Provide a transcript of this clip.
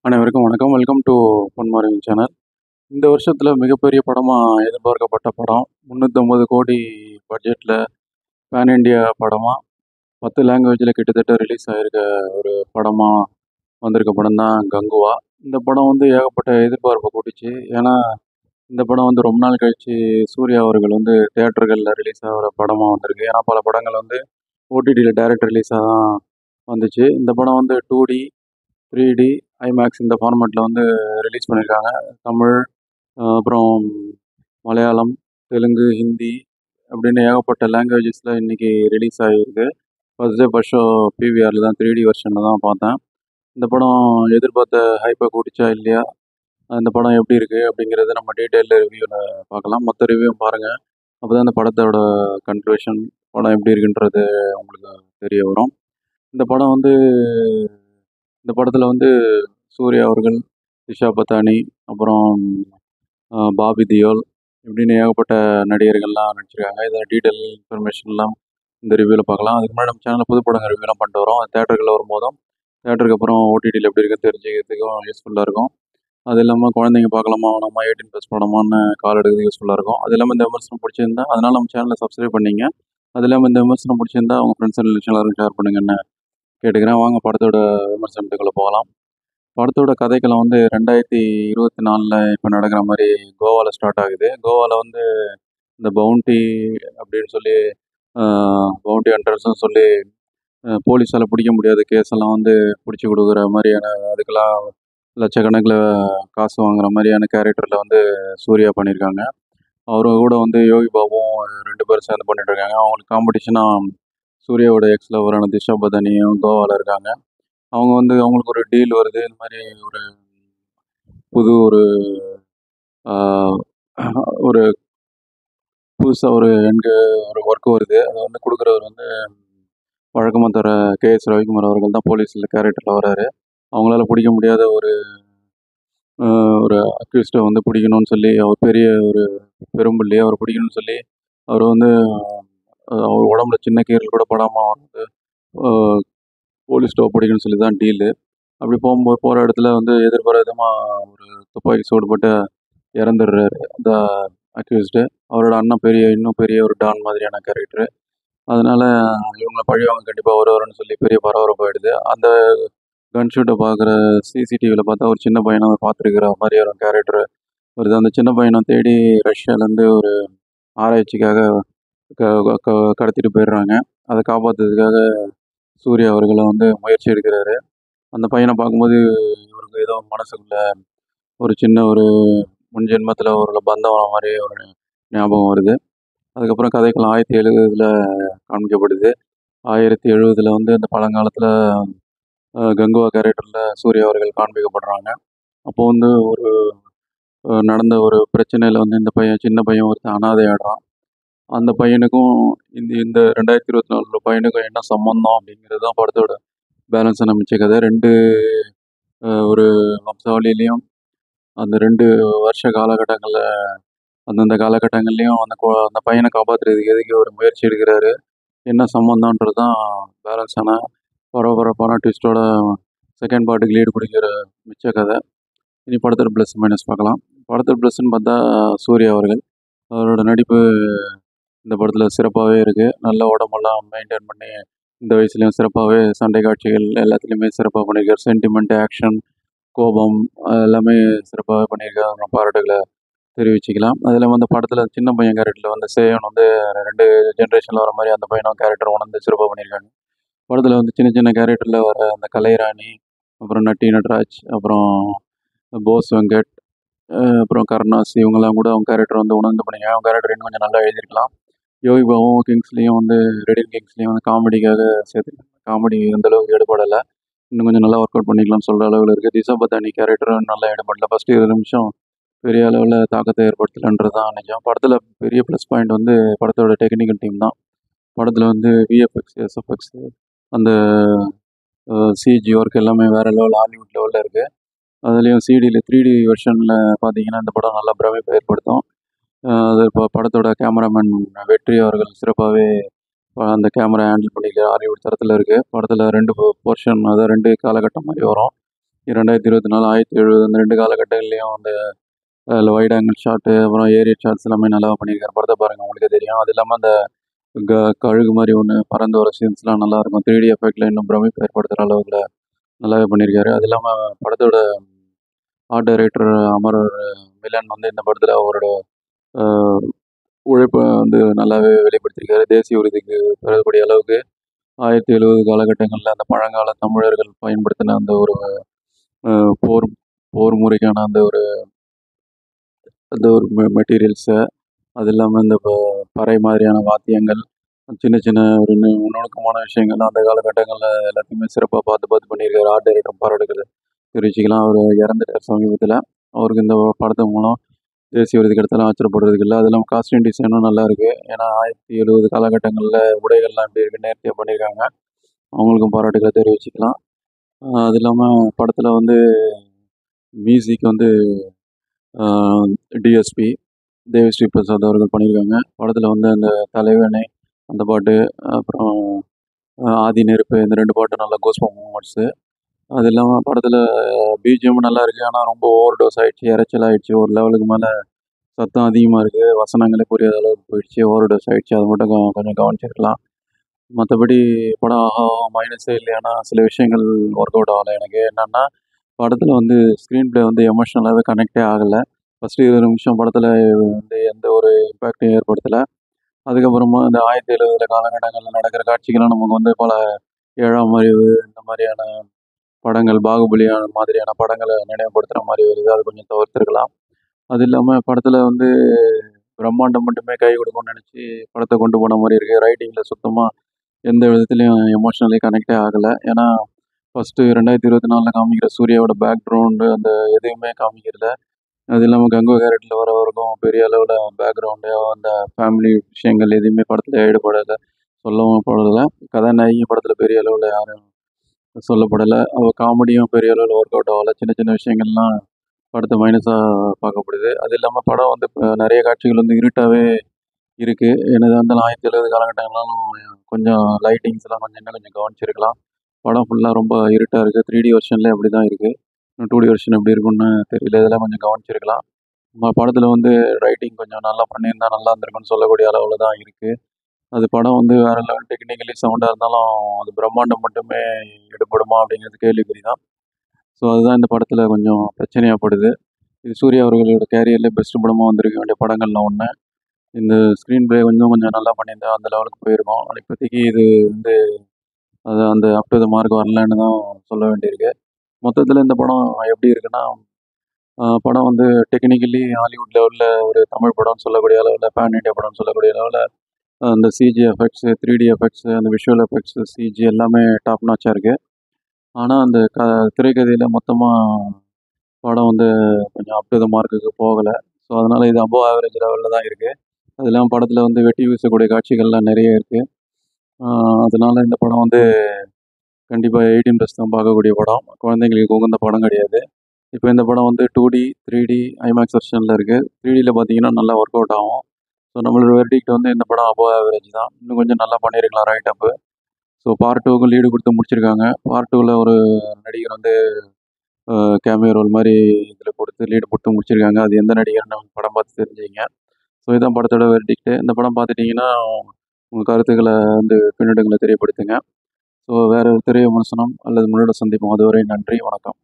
அனைவருக்கும் வணக்கம். Welcome to பொன்மார்வின் சேனல். இந்த வருஷத்தில் மிகப்பெரிய படமாக எதிர்பார்க்கப்பட்ட படம் 350 கோடி பட்ஜெட்டில் பேன் இண்டியா படமாக 10 லாங்குவேஜில் கிட்டத்தட்ட ரிலீஸ் ஆகிருக்க ஒரு படமாக வந்திருக்க படம் தான் கங்குவா. இந்த படம் வந்து ஏகப்பட்ட எதிர்பார்ப்பை கூட்டிச்சு. ஏன்னா இந்த படம் வந்து ரொம்ப நாள் கழித்து சூர்யா அவர்கள் வந்து தியேட்டர்களில் ரிலீஸ் ஆகிற படமாக வந்திருக்கு. ஏன்னா பல படங்கள் வந்து ஓடிடியில் டைரக்ட் ரிலீஸாக தான் வந்துச்சு. இந்த படம் வந்து 2D 3D ஐமேக்ஸ் இந்த ஃபார்மேட்டில் வந்து ரிலீஸ் பண்ணியிருக்காங்க. தமிழ், அப்புறம் மலையாளம், தெலுங்கு, ஹிந்தி அப்படின்னு ஏகப்பட்ட லாங்குவேஜஸில் இன்றைக்கி ரிலீஸ் ஆகிருக்கு. ஃபர்ஸ்ட் ஷோ பிவிஆரில் தான் 3D வெர்ஷனில் தான் பார்த்தேன். இந்த படம் எதிர்பார்த்த ஹைப்பை கூட்டிச்சா இல்லையா, இந்த படம் எப்படி இருக்குது அப்படிங்கிறத நம்ம டீட்டெயிலில் ரிவ்யூவில் பார்க்கலாம். மற்ற ரிவ்யூவும் பாருங்கள். அப்போ தான் இந்த படத்தோட கன்க்ளூஷன், படம் எப்படி இருக்குன்றது உங்களுக்கு தெரிய வரும். இந்த படம் வந்து இந்த படத்தில் வந்து சூர்யா அவர்கள், திஷா பத்தானி, அப்புறம் பாபி தியோல் இப்படின்னு ஏகப்பட்ட நடிகர்கள்லாம் நடிச்சிருக்காங்க. இதில் டீட்டெயில் இன்ஃபர்மேஷன்லாம் இந்த ரிவ்யூவில் பார்க்கலாம். அதுக்கு முன்னாடி நம்ம சேனலில் புது படங்கள் ரிவ்யூலாம் பண்ணிட்டு வரோம். அது தேட்டருக்குள்ள வரும்போதும் தேட்டருக்கு அப்புறம் ஓடிடியில் எப்படி இருக்குன்னு தெரிஞ்சுக்கிறதுக்கும் யூஸ்ஃபுல்லாக இருக்கும். அது இல்லாமல் குழந்தைங்க பார்க்கலாமா வேணாமா, 18+ படமான்னு கால் எடுக்கிறது யூஸ்ஃபுல்லாக இருக்கும். அது இல்லாமல் இந்த விமர்சனம் பிடிச்சிருந்தா அதனால் நம்ம சேனலை சப்ஸ்கிரைப் பண்ணிங்க. அது இல்லாமல் இந்த விமர்சனம் பிடிச்சிருந்தா அவங்க ஃப்ரெண்ட்ஸ் அண்ட் ரிலேஷன் எல்லாரும் ஷேர் பண்ணுங்கன்னு கேட்டுக்கிறேன். வாங்க படத்தோட விமர்சனத்துக்குள்ளே போகலாம். படத்தோட கதைக்களம் வந்து 2024 இப்போ நடக்கிற மாதிரி கோவாவில் ஸ்டார்ட் ஆகுது. கோவாவில் வந்து இந்த பவுண்டி அப்படின்னு சொல்லி பவுண்டி ஹண்டர்ஸ்னு சொல்லி போலீஸால் பிடிக்க முடியாத கேஸெல்லாம் வந்து பிடிச்சி கொடுக்குற மாதிரியான, அதுக்கெல்லாம் லட்சக்கணக்கில் காசு வாங்குற மாதிரியான கேரக்டரில் வந்து சூர்யா பண்ணியிருக்காங்க. அவரு கூட வந்து யோகி பாபுவும் 2 பேரும் சேர்ந்து பண்ணிட்டு இருக்காங்க. அவங்களுக்கு காம்படிஷனாக சூர்யாவோட எக்ஸ் லவரான திஷா பதானியும் கோவாவில் இருக்காங்க. அவங்க வந்து அவங்களுக்கு ஒரு டீல் வருது. இந்த மாதிரி ஒரு புது ஒரு புதுசாக ஒரு ஒர்க் வருது. அதை வந்து கொடுக்குறவர் வந்து வழக்கமாக தர KS ரவிக்குமார் அவர்கள் தான் போலீஸில் கேரக்டரில் வராரு. அவங்களால பிடிக்க முடியாத ஒரு அக்யூஸ்டை வந்து பிடிக்கணும்னு சொல்லி, அவர் பெரிய ஒரு பெரும்புள்ளி, அவரை பிடிக்கணும்னு சொல்லி அவர் வந்து அவர் உடம்புல சின்ன கீறல் கூட படாமல் வந்து போலீஸ்கிட்ட ஒப்படைக்கணும்னு சொல்லி தான் டீலு. அப்படி போகிற இடத்துல வந்து எதிர்பாராத விதமாக ஒரு துப்பாக்கி சூடுபட்டு இறந்துடுறாரு அந்த அக்யூஸ்டு. அவரோட அண்ணன் இன்னும் பெரிய ஒரு டான் மாதிரியான கேரக்டரு. அதனால இவங்க பழிவாங்க கண்டிப்பாக வருவாருன்னு சொல்லி பெரிய பரபரப்பு ஆகிடுது. அந்த கன்ஷூட்டை பார்க்குற சிசிடிவியில் பார்த்தா ஒரு சின்ன பையனை பார்த்துருக்குற மாதிரி ஒரு கேரக்டர் வருது. அந்த சின்ன பையனை தேடி ரஷ்யாவிலேருந்து ஒரு ஆராய்ச்சிக்காக கடத்திட்டு போயிடுறாங்க. அதை காப்பாற்றுறதுக்காக சூர்யா அவர்களை வந்து முயற்சி எடுக்கிறாரு. அந்த பையனை பார்க்கும்போது இவருக்கு ஏதோ மனசுக்குள்ள ஒரு சின்ன ஒரு முன் ஜென்மத்தில் ஒரு பந்தம் வர மாதிரி ஒரு ஞாபகம் வருது. அதுக்கப்புறம் கதைக்களம் 1970 காண்பிக்கப்படுது. 1970 வந்து இந்த பழங்காலத்தில் கங்குவா கேரக்டரில் சூர்யா அவர்கள் காண்பிக்கப்படுறாங்க. அப்போ வந்து நடந்த ஒரு பிரச்சனையில் வந்து இந்த சின்ன பையன் ஒருத்தன் அனாதை ஆடுறான். அந்த பையனுக்கும் இந்த 2024 பையனுக்கும் என்ன சம்மந்தம் அப்படிங்கிறது தான் படத்தோட பேலன்ஸான மிச்ச கதை. 2 ஒரு வம்சாவளியிலையும் அந்த 2 வருஷ காலகட்டங்களில் அந்தந்த காலகட்டங்கள்லையும் அந்த பையனை காப்பாற்றுறதுக்கு எதுக்கு ஒரு முயற்சி எடுக்கிறாரு, என்ன சம்மந்தன்றது தான் பேலன்ஸான பரபரப்பான ட்விஸ்டோட செகண்ட் பார்ட்டுக்கு லீடு பிடிக்கிற மிச்ச கதை. இனி படத்தோட ப்ளஸ் மைனஸ் பார்க்கலாம். படத்தோட ப்ளஸ்ன்னு பார்த்தா சூர்யா அவர்கள், அவரோட நடிப்பு இந்த படத்தில் சிறப்பாகவே இருக்குது. நல்ல உடம்பெல்லாம் மெயின்டைன் பண்ணி இந்த வயசுலேயும் சிறப்பாகவே சண்டை காட்சிகள் எல்லாத்துலேயுமே சிறப்பாக பண்ணியிருக்காரு. சென்டிமெண்ட், ஆக்ஷன், கோபம் எல்லாமே சிறப்பாக பண்ணியிருக்காரு. நம்ம பாராட்டுகளை தெரிவிச்சுக்கலாம். அது இல்லாமல் அந்த படத்தில் சின்ன பையன் கேரக்டரில் வந்து சேவன் வந்து 2 ஜென்ரேஷனில் வர மாதிரி அந்த பையனும் கேரக்டர் உணர்ந்து சிறப்பாக பண்ணியிருக்காங்க. படத்தில் வந்து சின்ன சின்ன கேரக்டரில் வர அந்த கலைராணி, அப்புறம் நட்டி நட்ராஜ், அப்புறம் போஸ் வெங்கட், அப்புறம் கருணாஸ், இவங்கெல்லாம் கூட அவங்க கேரக்டர் வந்து உணர்ந்து பண்ணியிருக்காங்க. அவங்க கேரக்டர் இன்னும் கொஞ்சம் நல்லா எழுதியிருக்கலாம். யோகி பாபுவும் கிங்ஸ்லேயும் வந்து ரெடின் கிங்ஸ்லேயும் வந்து காமெடிக்காக சேர்த்துருக்காங்க. காமெடி அந்தளவுக்கு ஈடுபடலை. இன்னும் கொஞ்சம் நல்லா ஒர்க் அவுட் பண்ணிக்கலாம்னு சொல்கிற அளவில் இருக்குது. திஷா பத்தானி கேரக்டரும் நல்லா ஈடுபடல. ஃபஸ்ட்டு 20 நிமிஷம் பெரிய அளவில் தாக்கத்தை ஏற்படுத்தலைன்றது தான் நிஜம். படத்தில் பெரிய ப்ளஸ் பாயிண்ட் வந்து படத்தோட டெக்னிக்கல் டீம் தான். படத்தில் வந்து விஎஃப்எக்ஸ், எஸ்எஃப்எக்ஸ், அந்த சிஜி ஒர்க் எல்லாமே வேறு லெவல், ஹாலிவுட் லெவலில் இருக்குது. அதுலேயும் 3D வெர்ஷனில் பார்த்தீங்கன்னா இந்த படம் நல்லா பிரமிப்பை ஏற்படுத்தும். அது இப்போ படத்தோட கேமராமேன் வெற்றி அவர்கள் சிறப்பாகவே அந்த கேமரா ஹேண்டில் பண்ணிக்க ஹாலிவுட் தரத்தில் இருக்குது. படத்தில் 2 போர்ஷன், அதாவது 2 காலகட்டம் மாதிரி வரும். 2024, 1070 அந்த 2 காலகட்டங்கள்லேயும் அந்த அதில் வைட் ஆங்கிள் ஷாட்டு, அப்புறம் ஏரியல் ஷாட்ஸ் எல்லாமே நல்லா பண்ணியிருக்காரு. படத்தை பாருங்கள், உங்களுக்கே தெரியும். அது இல்லாமல் அந்த க கழுகு மாதிரி ஒன்று பறந்து வர சீன்ஸ்லாம் நல்லாயிருக்கும். 3D எஃபெக்டில் இன்னும் பிரமிப்பு ஏற்படுத்துகிற அளவுக்கு நல்லாவே பண்ணியிருக்காரு. அது இல்லாமல் படத்தோட ஆர்ட் டைரக்டர் அமரர் மிலன் வந்து இந்த படத்தில் அவரோட உழைப்பை வந்து நல்லாவே வெளிப்படுத்தியிருக்காரு. தேசிய விருதுக்கு பெறக்கூடிய அளவுக்கு 1070 காலகட்டங்களில் அந்த பழங்கால தமிழர்கள் பயன்படுத்தின அந்த ஒரு போர் போர் முறைக்கான அந்த ஒரு மெட்டீரியல்ஸு, அது இல்லாமல் இந்த பறை மாதிரியான வாத்தியங்கள், சின்ன சின்ன ஒரு நுணுக்கமான விஷயங்கள் அந்த காலகட்டங்களில் எல்லாத்தையுமே சிறப்பாக பார்த்து பண்ணியிருக்காரு. ஆர்ட் டைரக்டர் பாராட்டுகள் தெரிவிச்சுக்கலாம். அவர் இறந்துட்டார் சமீபத்தில். அவருக்கு இந்த படத்து மூலம் தேசிய விருது கிடைத்தாலும் ஆச்சரியப்படுறதுக்கு இல்லை. அது இல்லாமல் காஸ்டியூம் டிசைனும் நல்லா இருக்குது. ஏன்னா 1070 காலகட்டங்களில் உடைகள்லாம் எப்படி இருக்குது நேர்த்தியாக பண்ணியிருக்காங்க. அவங்களுக்கும் பாராட்டுகளை தெரிவிச்சுக்கலாம். அது இல்லாமல் படத்தில் வந்து மியூசிக் வந்து டிஎஸ்பி தேவிஸ்ரீ பிரசாத் அவர்கள் பண்ணியிருக்காங்க. படத்தில் வந்து அந்த தலைவனே அந்த பாட்டு, அப்புறம் ஆதி நெருப்பு, இந்த 2 பாட்டும் நல்லா கோஸ்பம் மூமெண்ட்ஸு. அது இல்லாமல் படத்தில் பிஜிஎம் நல்லா இருக்குது. ஆனால் ரொம்ப ஓவர் டோஸ் ஆகிடுச்சு, இறைச்சல் ஆகிடுச்சு. ஒரு லெவலுக்கு மேலே சத்தம் அதிகமாக இருக்குது. வசனங்களே புரியாத அளவுக்கு போயிடுச்சு, ஓவர் டோஸ் ஆகிடுச்சு. அது மட்டும் கொஞ்சம் கவனிச்சிருக்கலாம். மற்றபடி படம் மைனஸே இல்லை. ஆனால் சில விஷயங்கள் ஒர்க் அவுட் ஆகலை எனக்கு. என்னென்னா, படத்தில் வந்து ஸ்க்ரீன் ப்ளே வந்து எமோஷ்னலாகவே கனெக்டே ஆகலை. ஃபஸ்ட்டு 20 நிமிஷம் படத்தில் வந்து எந்த ஒரு இம்பேக்ட்டும் ஏற்படுத்தலை. அதுக்கப்புறமா இந்த 1070 காலகட்டங்களில் நடக்கிற காட்சிகள்லாம் நமக்கு வந்து பல 7ஆம் அறிவு இந்த மாதிரியான படங்கள், பாகுபலியான மாதிரியான படங்களை நினைவுபடுத்துகிற மாதிரி வருது. அது கொஞ்சம் தவிர்த்திருக்கலாம். அது இல்லாமல் படத்தில் வந்து பிரம்மாண்டம் மட்டுமே கை கொடுக்கும்னு நினச்சி படத்தை கொண்டு போன மாதிரி இருக்குது. ரைட்டிங்கில் சுத்தமாக எந்த விதத்துலையும் எமோஷ்னலி கனெக்டே ஆகலை. ஏன்னா ஃபஸ்ட்டு 2024 காமிக்கிற சூர்யாவோட பேக்ரவுண்டு அந்த எதுவுமே காமிக்கிறல. அது இல்லாமல் கங்கோ கேரக்டரில் வரவரைக்கும் பெரிய அளவில் பேக்ரவுண்டு அந்த ஃபேமிலி விஷயங்கள் எதுவுமே படத்தில் ஈடுபடலை, சொல்லவும் படலை. கதாநாயகி படத்தில் பெரிய அளவில் யாரும் சொல்லப்படலை. அவள் காமெடியும் பெரிய அளவில் ஒர்க் அவுட் ஆகலை. சின்ன சின்ன விஷயங்கள்லாம் படத்தை மைனஸாக பார்க்கப்படுது. அது இல்லாமல் படம் வந்து இப்போ நிறைய காட்சிகள் வந்து இருட்டாகவே இருக்குது. என்னதான் இருந்தாலும் 1070 காலகட்டங்கள்லாம் கொஞ்சம் லைட்டிங்ஸ்லாம் இன்னும் கொஞ்சம் கவனிச்சிருக்கலாம். படம் ஃபுல்லாக ரொம்ப இருட்டாக இருக்குது. 3D வெர்ஷன்லேயே அப்படி தான் இருக்குது. இன்னும் 2D வெர்ஷன் எப்படி இருக்குன்னு தெரியல. இதெல்லாம் கொஞ்சம் கவனிச்சிருக்கலாம். படத்தில் வந்து ரைட்டிங் கொஞ்சம் நல்லா பண்ணியிருந்தா நல்லா இருந்திருக்குன்னு சொல்லக்கூடிய அளவில் தான் இருக்குது. அது படம் வந்து வேறு லெவல் டெக்னிக்கலி சவுண்டாக இருந்தாலும் அது பிரம்மாண்டம் மட்டுமே ஈடுபடுமா அப்படிங்கிறது கேள்விக்குறி தான். ஸோ அதுதான் இந்த படத்தில் கொஞ்சம் பிரச்சனையாகப்படுது. இது சூர்யா அவர்களோட கேரியர்லேயே பெஸ்ட் படமாக வந்திருக்க வேண்டிய படங்கள்ல ஒன்று. இந்த ஸ்க்ரீன் ப்ளே கொஞ்சம் நல்லா பண்ணியிருந்தா அந்த லெவலுக்கு போயிருக்கும். இப்போதைக்கு இது வந்து அது அந்த அப் டு த மார்க் வரலன்னு தான் சொல்ல வேண்டியிருக்கு. மொத்தத்தில் இந்த படம் எப்படி இருக்குன்னா, படம் வந்து டெக்னிக்கலி ஹாலிவுட் லெவலில் ஒரு தமிழ் படம்னு சொல்லக்கூடிய அளவில், பேன் இண்டியா படம்னு சொல்லக்கூடிய அளவில் அந்த சிஜி எஃபெக்ட்ஸு, 3D எஃபெக்ட்ஸு, அந்த விஷுவல் எஃபெக்ட்ஸு, சிஜி எல்லாமே டாப் நாச்சாக இருக்குது. ஆனால் அந்த திரைக்கதையில் மொத்தமாக படம் வந்து கொஞ்சம் அப் டு த மார்க்குக்கு போகலை. ஸோ அதனால் இது அபோவ் ஆவரேஜ் லெவலில் தான் இருக்குது. அது இல்லாமல் படத்தில் வந்து வெட்டி வீசக்கூடிய காட்சிகள்லாம் நிறைய இருக்குது. அதனால் இந்த படம் வந்து கண்டிப்பாக 18+ தான் பார்க்கக்கூடிய படம். குழந்தைங்களுக்கு உகந்த படம் கிடையாது. இப்போ இந்த படம் வந்து 2D, 3D, ஐமேக்ஸ் வெர்ஷனில் இருக்குது. 3Dயில் பார்த்தீங்கன்னா நல்லா ஒர்க் அவுட் ஆகும். ஸோ நம்மளோட வெர்டிக்ட் வந்து இந்த படம் அபோவ் ஆவரேஜ் தான். இன்னும் கொஞ்சம் நல்லா பண்ணியிருக்கலாம் ரைட் அப்பு. ஸோ பார்ட் 2க்கும் லீடு கொடுத்து முடிச்சிருக்காங்க. பார்ட் 2வில் ஒரு நடிகர் வந்து கேமியோ ரோல் மாதிரி இதில் கொடுத்து லீடு கொடுத்து முடிச்சிருக்காங்க. அது எந்த நடிகர்னு படம் பார்த்து தெரிஞ்சுங்க. ஸோ இதான் படத்தோட வெர்டிக்ட்டு. இந்த படம் பார்த்துட்டிங்கன்னா உங்கள் கருத்துக்களை வந்து பின்னூட்டங்களை தெரியப்படுத்துங்க. ஸோ வேறு ஒரு திரை விமர்சனம் அல்லது முன்னோட சந்திப்போம். அதுவரை நன்றி, வணக்கம்.